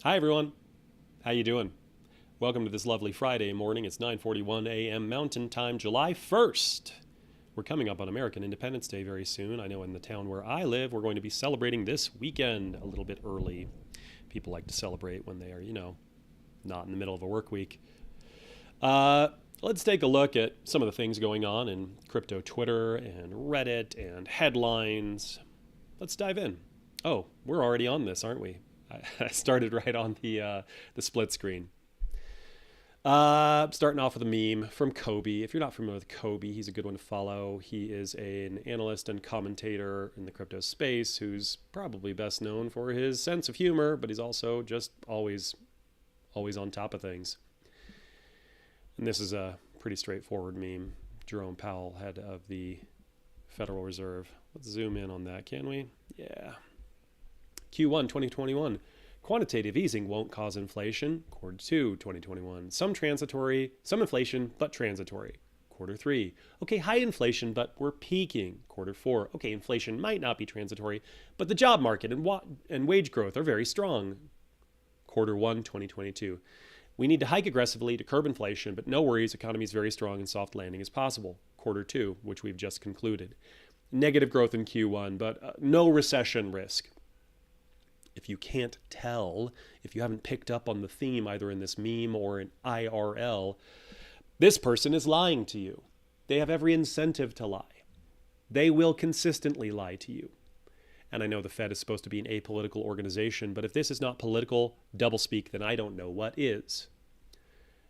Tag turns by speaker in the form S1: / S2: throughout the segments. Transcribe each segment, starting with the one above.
S1: Hi everyone. How you doing? Welcome to this lovely Friday morning. It's 9:41 a.m. Mountain Time, July 1st. We're coming up on American Independence Day very soon. I know in the town where I live, we're going to be celebrating this weekend a little bit early. People like to celebrate when they are, not in the middle of a work week. Uh, let's take a look at some of the things going on in crypto Twitter and Reddit and headlines. Let's dive in. Oh, we're already on this, aren't we? I started right on the split screen. Starting off with a meme from Kobe. If you're not familiar with Kobe, he's a good one to follow. He is an analyst and commentator in the crypto space who's probably best known for his sense of humor, but he's also just always on top of things. And this is a pretty straightforward meme. Jerome Powell, head of the Federal Reserve. Let's zoom in on that, can we? Yeah. Q1 2021. Quantitative easing won't cause inflation. Quarter 2 2021. Some inflation, but transitory. Quarter 3. Okay, high inflation, but we're peaking. Quarter 4. Okay, inflation might not be transitory, but the job market and wage growth are very strong. Quarter 1 2022. We need to hike aggressively to curb inflation, but no worries, economy is very strong and soft landing is possible. Quarter 2, which we've just concluded. Negative growth in Q1, but no recession risk. If you can't tell, if you haven't picked up on the theme either in this meme or in IRL, this person is lying to you. They have every incentive to lie. They will consistently lie to you. And I know the Fed is supposed to be an apolitical organization, but if this is not political doublespeak, then I don't know what is.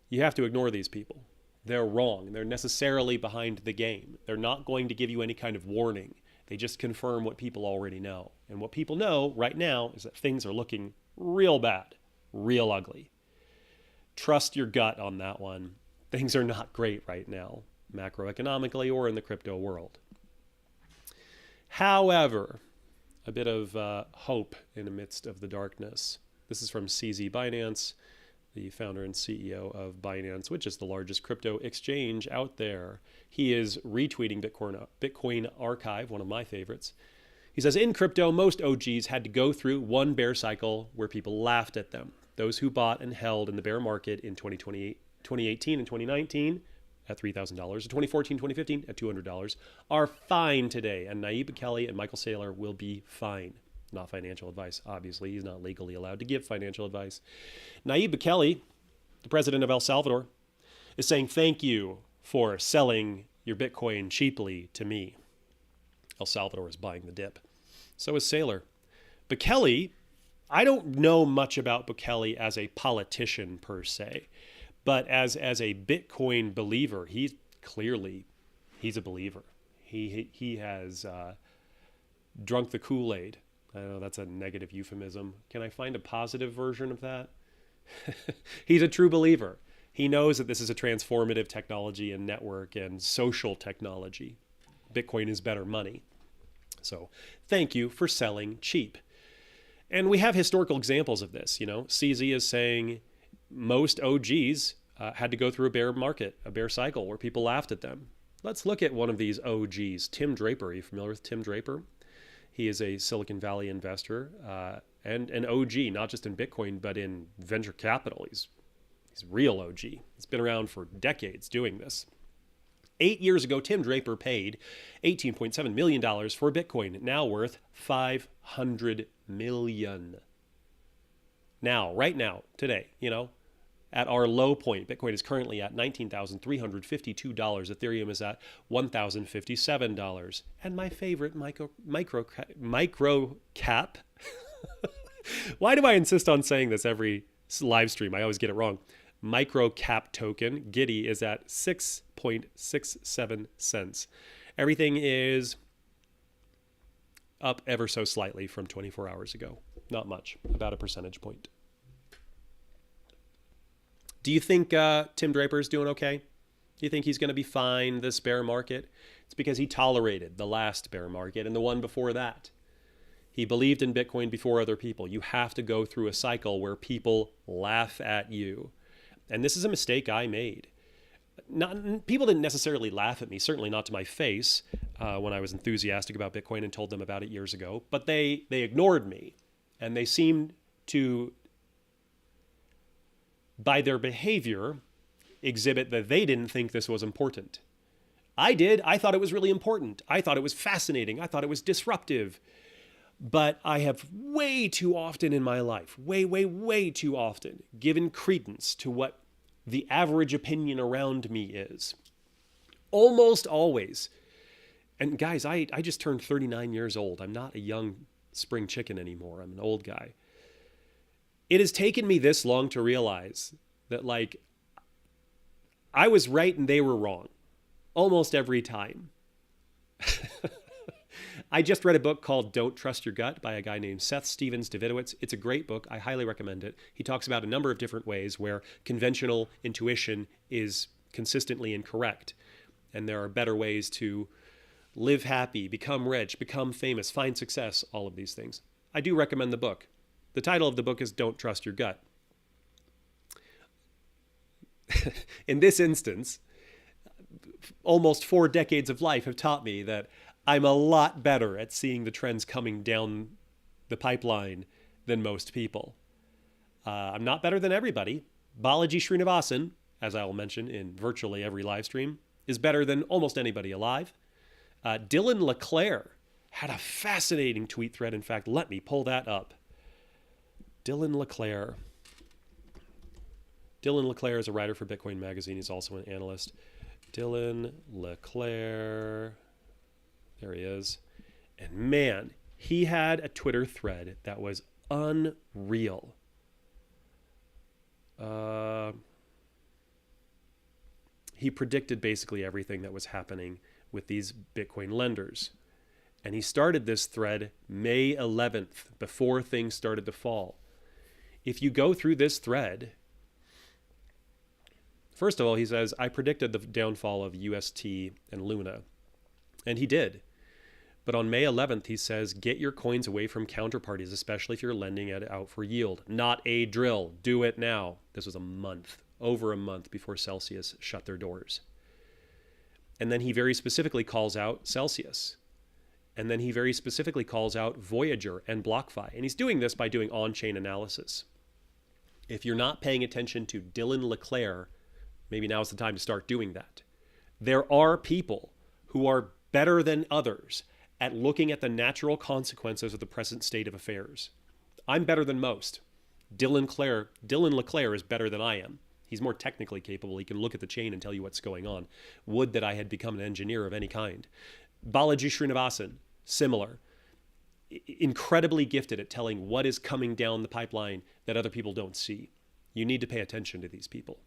S1: You have to ignore these people. They're wrong. They're necessarily behind the game. They're not going to give you any kind of warning. They just confirm what people already know. And what people know right now is that things are looking real bad, real ugly. Trust your gut on that one. Things are not great right now, macroeconomically or in the crypto world. However, a bit of hope in the midst of the darkness. This is from CZ Binance, the founder and CEO of Binance, which is the largest crypto exchange out there. He is retweeting Bitcoin Archive, one of my favorites. He says, in crypto, most OGs had to go through one bear cycle where people laughed at them. Those who bought and held in the bear market in 2018 and 2019 at $3,000, 2014, 2015 at $200 are fine today. And Nayib Bukele and Michael Saylor will be fine. Not financial advice, obviously. He's not legally allowed to give financial advice. Nayib Bukele, the president of El Salvador, is saying thank you for selling your Bitcoin cheaply to me. El Salvador is buying the dip. So is Saylor. Bukele, I don't know much about Bukele as a politician per se, but as a Bitcoin believer, he's a believer. He has drunk the Kool-Aid. I know that's a negative euphemism. Can I find a positive version of that? He's a true believer. He knows that this is a transformative technology and network and social technology. Bitcoin is better money. So thank you for selling cheap. And we have historical examples of this. CZ is saying most OGs had to go through a bear market, a bear cycle where people laughed at them. Let's look at one of these OGs, Tim Draper. Are you familiar with Tim Draper? He is a Silicon Valley investor and an OG, not just in Bitcoin, but in venture capital. He's real OG. He's been around for decades doing this. 8 years ago, Tim Draper paid $18.7 million for Bitcoin, now worth $500 million. Now, right now, today, at our low point, Bitcoin is currently at $19,352. Ethereum is at $1,057. And my favorite micro cap. Why do I insist on saying this every live stream? I always get it wrong. Micro cap token, Giddy, is at 6.67 cents. Everything is up ever so slightly from 24 hours ago. Not much, about a percentage point. Do you think Tim Draper's doing okay? Do you think he's going to be fine this bear market? It's because he tolerated the last bear market and the one before that. He believed in Bitcoin before other people. You have to go through a cycle where people laugh at you. And this is a mistake I made. People didn't necessarily laugh at me, certainly not to my face, when I was enthusiastic about Bitcoin and told them about it years ago. But they ignored me, and they seemed to by their behavior, exhibit that they didn't think this was important. I did. I thought it was really important. I thought it was fascinating. I thought it was disruptive. But I have way too often in my life, way too often, given credence to what the average opinion around me is. Almost always. And guys, I just turned 39 years old. I'm not a young spring chicken anymore. I'm an old guy. It has taken me this long to realize that, like, I was right and they were wrong almost every time. I just read a book called Don't Trust Your Gut by a guy named Seth Stevens-Davidowitz. It's a great book. I highly recommend it. He talks about a number of different ways where conventional intuition is consistently incorrect. And there are better ways to live happy, become rich, become famous, find success, all of these things. I do recommend the book. The title of the book is Don't Trust Your Gut. In this instance, almost 4 decades of life have taught me that I'm a lot better at seeing the trends coming down the pipeline than most people. I'm not better than everybody. Balaji Srinivasan, as I will mention in virtually every live stream, is better than almost anybody alive. Dylan LeClaire had a fascinating tweet thread. In fact, let me pull that up. Dylan LeClaire. Dylan LeClaire is a writer for Bitcoin Magazine. He's also an analyst. Dylan LeClaire. There he is. And man, he had a Twitter thread that was unreal. He predicted basically everything that was happening with these Bitcoin lenders. And he started this thread May 11th, before things started to fall. If you go through this thread, first of all, he says, I predicted the downfall of UST and Luna. And he did. But on May 11th, he says, get your coins away from counterparties, especially if you're lending it out for yield. Not a drill. Do it now. This was over a month before Celsius shut their doors. And then he very specifically calls out Celsius. And then he very specifically calls out Voyager and BlockFi. And he's doing this by doing on-chain analysis. If you're not paying attention to Dylan LeClaire, maybe now's the time to start doing that. There are people who are better than others at looking at the natural consequences of the present state of affairs. I'm better than most. Dylan LeClaire is better than I am. He's more technically capable. He can look at the chain and tell you what's going on. Would that I had become an engineer of any kind. Balaji Srinivasan, similar. Incredibly gifted at telling what is coming down the pipeline that other people don't see. You need to pay attention to these people.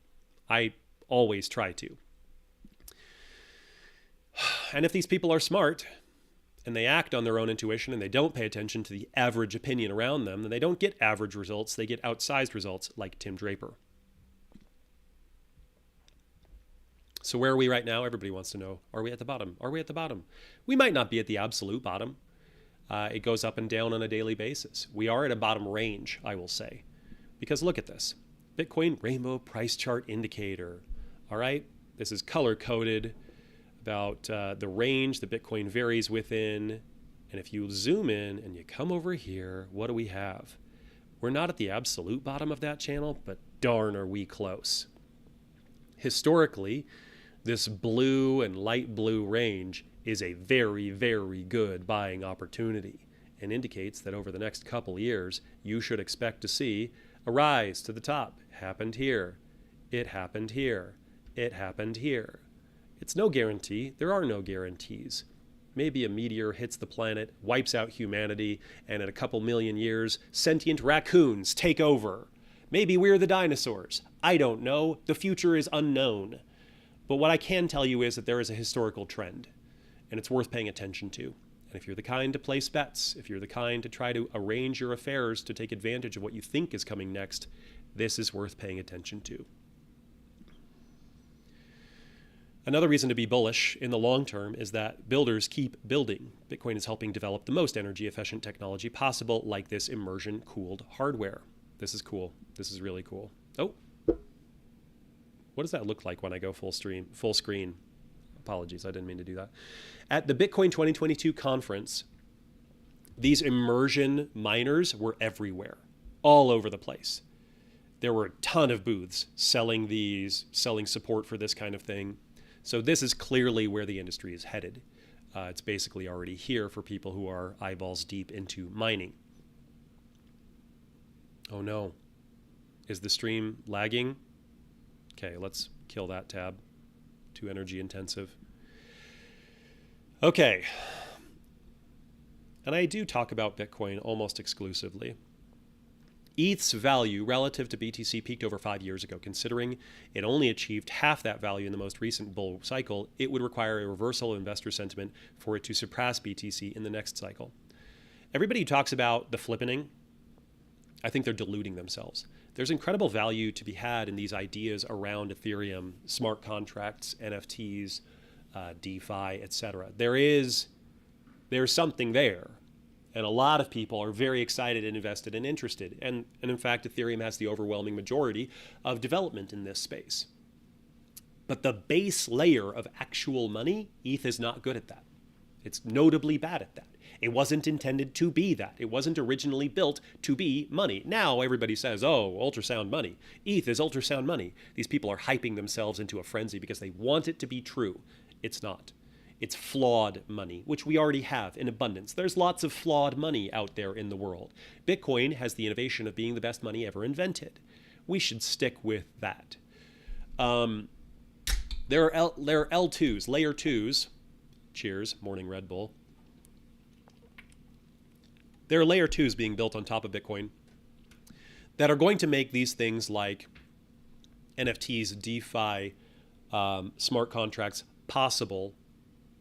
S1: I always try to. And if these people are smart and they act on their own intuition and they don't pay attention to the average opinion around them, then they don't get average results, they get outsized results like Tim Draper. So where are we right now? Everybody wants to know, are we at the bottom? Are we at the bottom? We might not be at the absolute bottom. It goes up and down on a daily basis. We are at a bottom range, I will say. Because look at this. Bitcoin Rainbow Price Chart Indicator. All right? This is color-coded about the range that Bitcoin varies within. And if you zoom in and you come over here, what do we have? We're not at the absolute bottom of that channel, but darn are we close. Historically, this blue and light blue range is a very, very good buying opportunity and indicates that over the next couple years, you should expect to see a rise to the top. Happened here. It happened here. It happened here. It's no guarantee. There are no guarantees. Maybe a meteor hits the planet, wipes out humanity, and in a couple million years, sentient raccoons take over. Maybe we're the dinosaurs. I don't know. The future is unknown. But what I can tell you is that there is a historical trend, and it's worth paying attention to. And if you're the kind to place bets, if you're the kind to try to arrange your affairs to take advantage of what you think is coming next, this is worth paying attention to. Another reason to be bullish in the long term is that builders keep building. Bitcoin is helping develop the most energy efficient technology possible, like this immersion cooled hardware. This is cool. This is really cool. Oh, what does that look like when I go full screen? Apologies, I didn't mean to do that. At the Bitcoin 2022 conference, these immersion miners were everywhere, all over the place. There were a ton of booths selling support for this kind of thing. So this is clearly where the industry is headed. It's basically already here for people who are eyeballs deep into mining. Oh no. Is the stream lagging? Okay, let's kill that tab. Too energy intensive. Okay. And I do talk about Bitcoin almost exclusively. ETH's value relative to BTC peaked over 5 years ago. Considering it only achieved half that value in the most recent bull cycle, it would require a reversal of investor sentiment for it to surpass BTC in the next cycle. Everybody who talks about the flippening, I think they're deluding themselves. There's incredible value to be had in these ideas around Ethereum, smart contracts, NFTs, DeFi, etc. There's something there. And a lot of people are very excited and invested and interested. And in fact, Ethereum has the overwhelming majority of development in this space. But the base layer of actual money, ETH is not good at that. It's notably bad at that. It wasn't intended to be that. It wasn't originally built to be money. Now everybody says, oh, ultrasound money. ETH is ultrasound money. These people are hyping themselves into a frenzy because they want it to be true. It's not. It's flawed money, which we already have in abundance. There's lots of flawed money out there in the world. Bitcoin has the innovation of being the best money ever invented. We should stick with that. There are L2s, layer 2s. Cheers, morning Red Bull. There are layer 2s being built on top of Bitcoin that are going to make these things like NFTs, DeFi, smart contracts possible,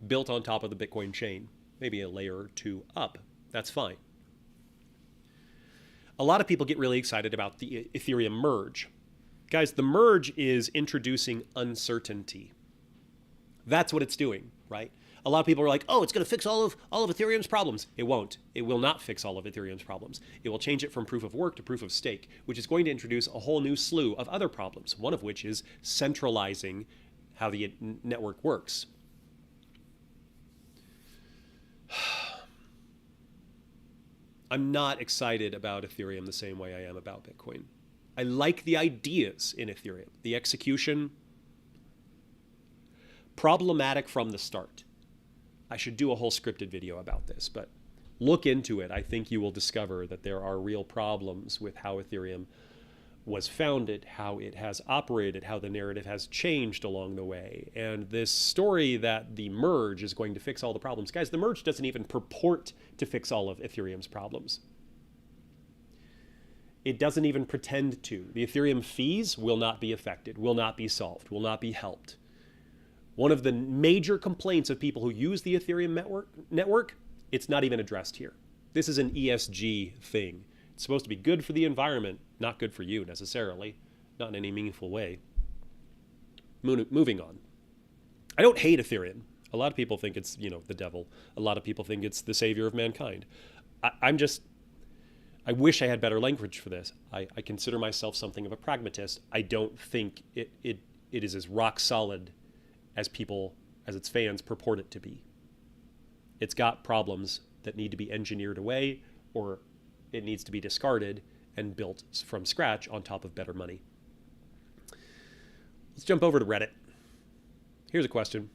S1: built on top of the Bitcoin chain, maybe a layer or two up. That's fine. A lot of people get really excited about the Ethereum merge. Guys, the merge is introducing uncertainty. That's what it's doing, right? A lot of people are like, oh, it's going to fix all of Ethereum's problems. It won't. It will not fix all of Ethereum's problems. It will change it from proof of work to proof of stake, which is going to introduce a whole new slew of other problems, one of which is centralizing how the network works. I'm not excited about Ethereum the same way I am about Bitcoin. I like the ideas in Ethereum. The execution, problematic from the start. I should do a whole scripted video about this, but look into it. I think you will discover that there are real problems with how Ethereum was founded, how it has operated, how the narrative has changed along the way. And this story that the merge is going to fix all the problems. Guys, the merge doesn't even purport to fix all of Ethereum's problems. It doesn't even pretend to. The Ethereum fees will not be affected, will not be solved, will not be helped. One of the major complaints of people who use the Ethereum network, it's not even addressed here. This is an ESG thing. It's supposed to be good for the environment, not good for you necessarily, not in any meaningful way. Moving on. I don't hate Ethereum. A lot of people think it's, the devil. A lot of people think it's the savior of mankind. I wish I had better language for this. I consider myself something of a pragmatist. I don't think it is as rock solid as its fans purport it to be. It's got problems that need to be engineered away, or it needs to be discarded and built from scratch on top of better money. Let's jump over to Reddit. Here's a question,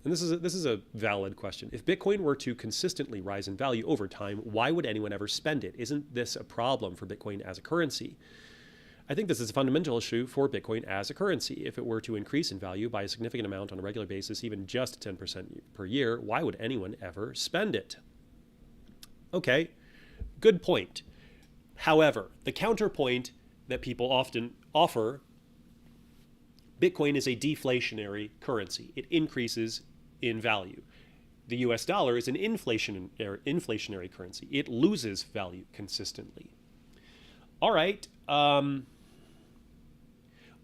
S1: and this is a valid question. If Bitcoin were to consistently rise in value over time, why would anyone ever spend it? Isn't this a problem for Bitcoin as a currency? I think this is a fundamental issue for Bitcoin as a currency. If it were to increase in value by a significant amount on a regular basis, even just 10% per year, why would anyone ever spend it? Okay, good point. However, the counterpoint that people often offer, Bitcoin is a deflationary currency. It increases in value. The US dollar is an inflationary currency. It loses value consistently. All right.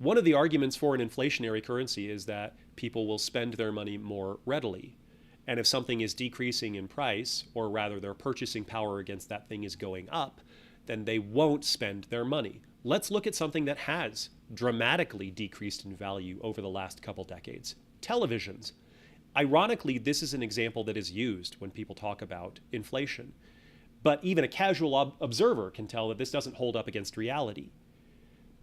S1: One of the arguments for an inflationary currency is that people will spend their money more readily. And if something is decreasing in price, or rather their purchasing power against that thing is going up, then they won't spend their money. Let's look at something that has dramatically decreased in value over the last couple decades. Televisions. Ironically, this is an example that is used when people talk about inflation. But even a casual observer can tell that this doesn't hold up against reality.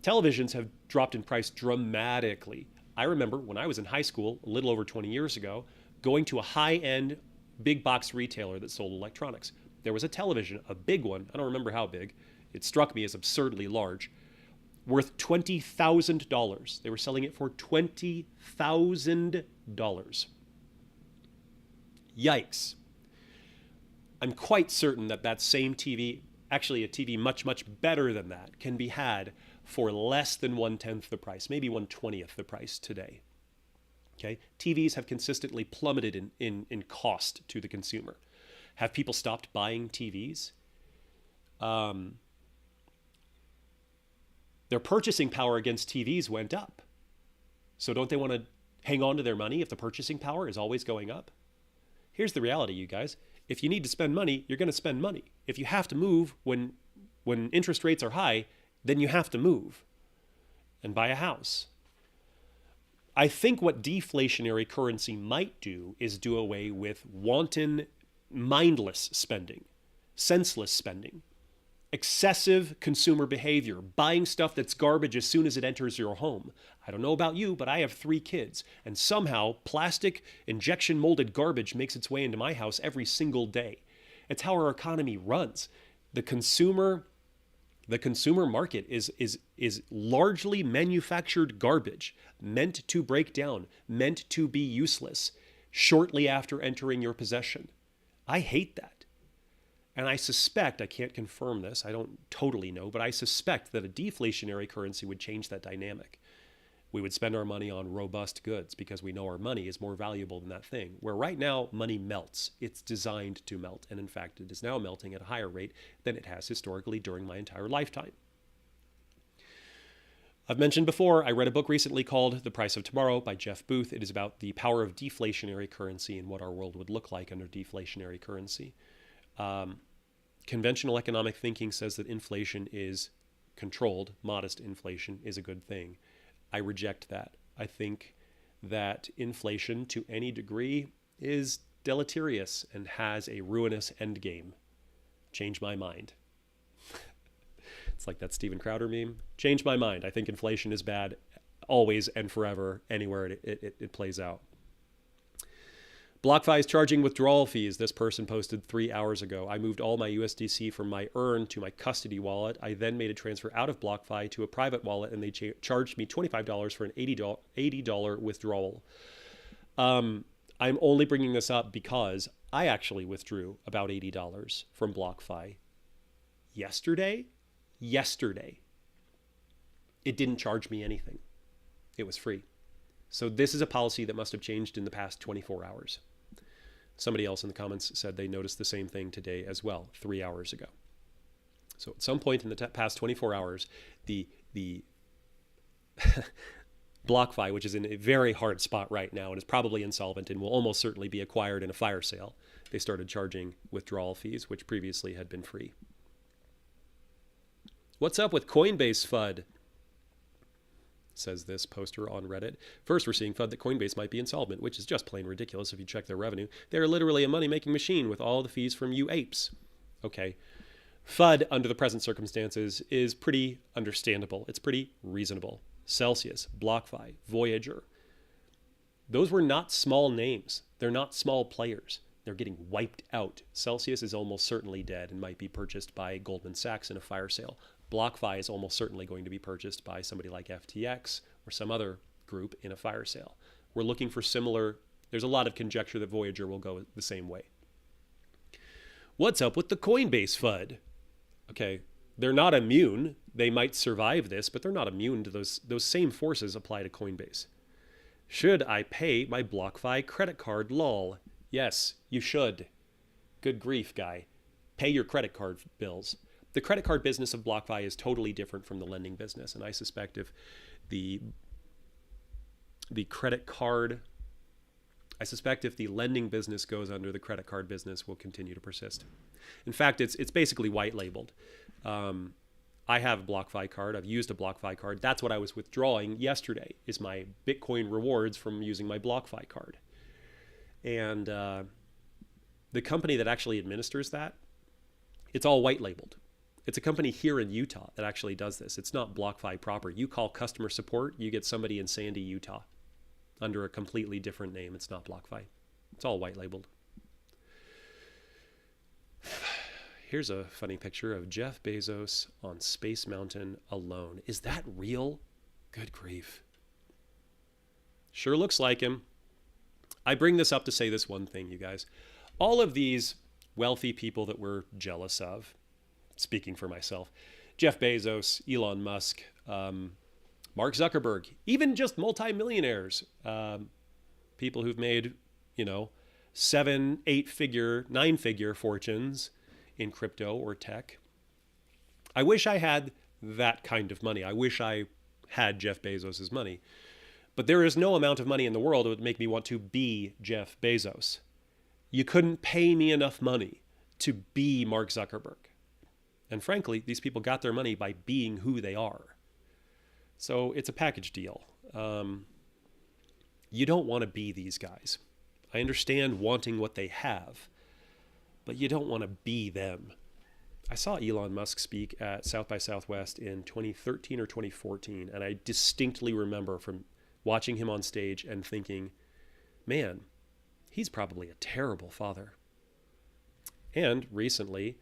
S1: Televisions have dropped in price dramatically. I remember when I was in high school, a little over 20 years ago, going to a high-end big box retailer that sold electronics. There was a television, a big one, I don't remember how big. It struck me as absurdly large, worth $20,000. They were selling it for $20,000. Yikes. I'm quite certain that that same TV, actually a TV much, much better than that, can be had for less than 1/10 the price, maybe 1/20th the price today. Okay? TVs have consistently plummeted in cost to the consumer. Have people stopped buying TVs? Their purchasing power against TVs went up. So don't they want to hang on to their money if the purchasing power is always going up? Here's the reality, you guys. If you need to spend money, you're going to spend money. If you have to move when interest rates are high, then you have to move and buy a house. I think what deflationary currency might do is do away with wanton, mindless spending, senseless spending, excessive consumer behavior, buying stuff that's garbage as soon as it enters your home. I don't know about you, but I have 3 kids, and somehow plastic injection molded garbage makes its way into my house every single day. It's how our economy runs. The consumer market is largely manufactured garbage, meant to break down, meant to be useless shortly after entering your possession. I hate that. And I suspect, I can't confirm this, I don't totally know, but I suspect that a deflationary currency would change that dynamic. We would spend our money on robust goods because we know our money is more valuable than that thing. Where right now, money melts. It's designed to melt. And in fact, it is now melting at a higher rate than it has historically during my entire lifetime. I've mentioned before, I read a book recently called The Price of Tomorrow by Jeff Booth. It is about the power of deflationary currency and what our world would look like under deflationary currency. Conventional economic thinking says that inflation is controlled. Modest inflation is a good thing. I reject that. I think that inflation to any degree is deleterious and has a ruinous endgame. Change my mind. It's like that Steven Crowder meme. Change my mind. I think inflation is bad always and forever, anywhere it plays out. BlockFi is charging withdrawal fees. This person posted 3 hours ago. I moved all my USDC from my Earn to my custody wallet. I then made a transfer out of BlockFi to a private wallet, and they charged me $25 for an $80 withdrawal. I'm only bringing this up because I actually withdrew about $80 from BlockFi yesterday. It didn't charge me anything. It was free. So this is a policy that must have changed in the past 24 hours. Somebody else in the comments said they noticed the same thing today as well, 3 hours ago. So at some point in the past 24 hours, the BlockFi, which is in a very hard spot right now and is probably insolvent and will almost certainly be acquired in a fire sale, they started charging withdrawal fees, which previously had been free. What's up with Coinbase FUD? Says this poster on Reddit. First, we're seeing FUD that Coinbase might be insolvent, which is just plain ridiculous if you check their revenue. They're literally a money-making machine with all the fees from you apes. Okay. FUD, under the present circumstances, is pretty understandable. It's pretty reasonable. Celsius, BlockFi, Voyager. Those were not small names. They're not small players. They're getting wiped out. Celsius is almost certainly dead and might be purchased by Goldman Sachs in a fire sale. BlockFi is almost certainly going to be purchased by somebody like FTX or some other group in a fire sale. We're looking for similar, there's a lot of conjecture that Voyager will go the same way. What's up with the Coinbase FUD? Okay, they're not immune. They might survive this, but they're not immune to those same forces apply to Coinbase. Should I pay my BlockFi credit card, lol? Yes, you should. Good grief, guy. Pay your credit card bills. The credit card business of BlockFi is totally different from the lending business, and I suspect if the lending business goes under, the credit card business will continue to persist. In fact, it's basically white labeled. I have a BlockFi card. I've used a BlockFi card. That's what I was withdrawing yesterday, is my Bitcoin rewards from using my BlockFi card. And the company that actually administers that, it's all white labeled. It's a company here in Utah that actually does this. It's not BlockFi proper. You call customer support, you get somebody in Sandy, Utah, under a completely different name. It's not BlockFi. It's all white labeled. Here's a funny picture of Jeff Bezos on Space Mountain alone. Is that real? Good grief. Sure looks like him. I bring this up to say this one thing, you guys. All of these wealthy people that we're jealous of, speaking for myself, Jeff Bezos, Elon Musk, Mark Zuckerberg, even just multimillionaires, people who've made, 7, 8-figure, 9-figure fortunes in crypto or tech. I wish I had that kind of money. I wish I had Jeff Bezos's money. But there is no amount of money in the world that would make me want to be Jeff Bezos. You couldn't pay me enough money to be Mark Zuckerberg. And frankly, these people got their money by being who they are. So it's a package deal. You don't want to be these guys. I understand wanting what they have, but you don't want to be them. I saw Elon Musk speak at South by Southwest in 2013 or 2014, and I distinctly remember from watching him on stage and thinking, man, he's probably a terrible father. And recently,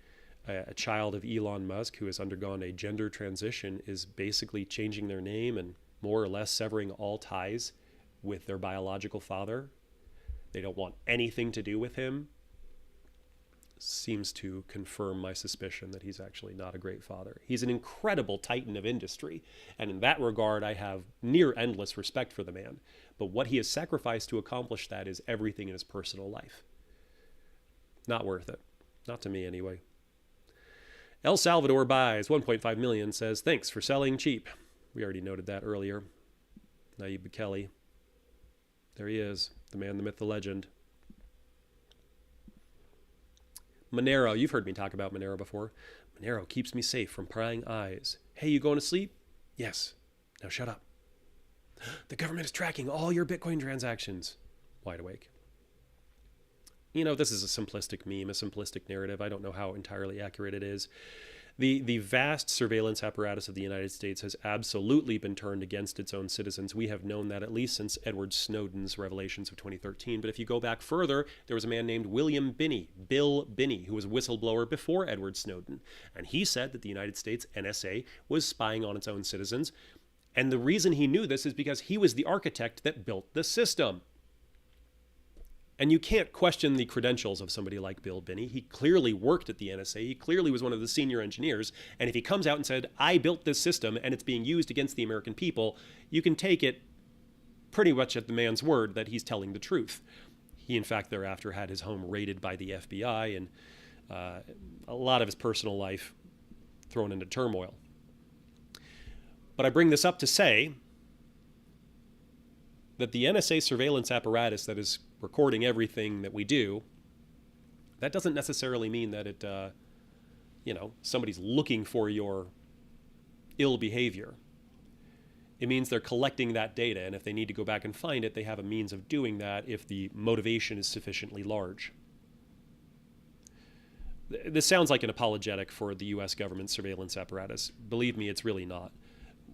S1: a child of Elon Musk who has undergone a gender transition is basically changing their name and more or less severing all ties with their biological father. They don't want anything to do with him. Seems to confirm my suspicion that he's actually not a great father. He's an incredible titan of industry, and in that regard, I have near endless respect for the man. But what he has sacrificed to accomplish that is everything in his personal life. Not worth it. Not to me, anyway. El Salvador buys 1.5 million, says, thanks for selling cheap. We already noted that earlier. Nayib Bukele. There he is, the man, the myth, the legend. Monero, you've heard me talk about Monero before. Monero keeps me safe from prying eyes. Hey, you going to sleep? Yes. Now shut up. The government is tracking all your Bitcoin transactions. Wide awake. This is a simplistic meme, a simplistic narrative. I don't know how entirely accurate it is. The vast surveillance apparatus of the United States has absolutely been turned against its own citizens. We have known that at least since Edward Snowden's revelations of 2013. But if you go back further, there was a man named Bill Binney, who was a whistleblower before Edward Snowden. And he said that the United States NSA was spying on its own citizens. And the reason he knew this is because he was the architect that built the system. And you can't question the credentials of somebody like Bill Binney. He clearly worked at the NSA. He clearly was one of the senior engineers. And if he comes out and said, I built this system and it's being used against the American people, you can take it pretty much at the man's word that he's telling the truth. He, in fact, thereafter had his home raided by the FBI and a lot of his personal life thrown into turmoil. But I bring this up to say that the NSA surveillance apparatus that is recording everything that we do, that doesn't necessarily mean that it, somebody's looking for your ill behavior. It means they're collecting that data, and if they need to go back and find it, they have a means of doing that if the motivation is sufficiently large. This sounds like an apologetic for the U.S. government surveillance apparatus. Believe me, it's really not.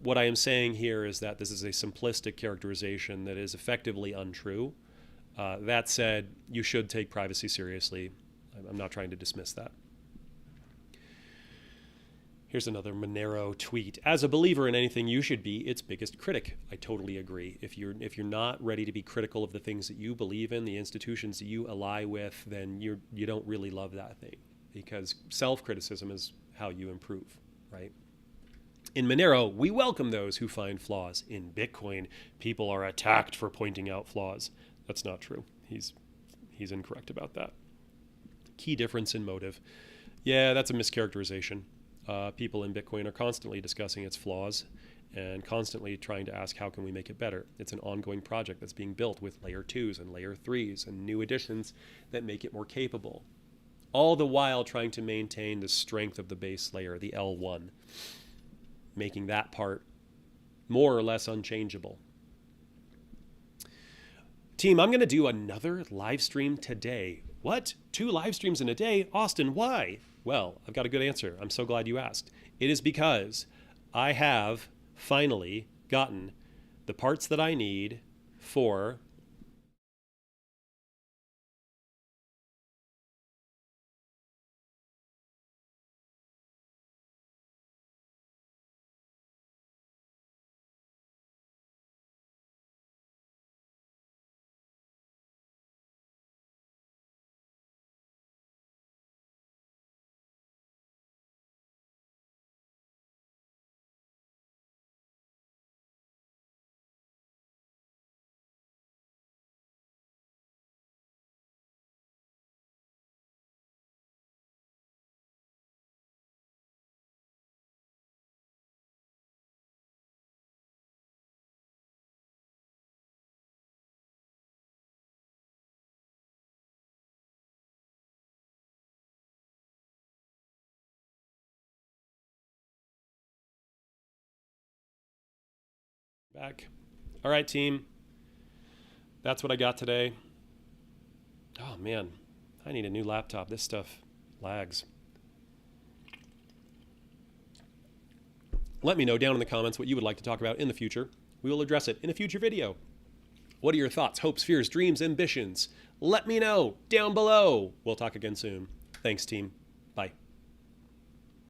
S1: What I am saying here is that this is a simplistic characterization that is effectively untrue. That said, you should take privacy seriously. I'm not trying to dismiss that. Here's another Monero tweet. As a believer in anything, you should be its biggest critic. I totally agree. If you're not ready to be critical of the things that you believe in, the institutions that you ally with, then you don't really love that thing, because self-criticism is how you improve, right? In Monero, we welcome those who find flaws. In Bitcoin, people are attacked for pointing out flaws. That's not true. He's incorrect about that. Key difference in motive. Yeah, that's a mischaracterization. People in Bitcoin are constantly discussing its flaws and constantly trying to ask, how can we make it better? It's an ongoing project that's being built with layer 2s and layer 3s and new additions that make it more capable. All the while trying to maintain the strength of the base layer, the L1, making that part more or less unchangeable. Team, I'm going to do another live stream today. What? 2 live streams in a day? Austin, why? Well, I've got a good answer. I'm so glad you asked. It is because I have finally gotten the parts that I need for back. All right, team. That's what I got today. Oh, man. I need a new laptop. This stuff lags. Let me know down in the comments what you would like to talk about in the future. We will address it in a future video. What are your thoughts, hopes, fears, dreams, ambitions? Let me know down below. We'll talk again soon. Thanks, team.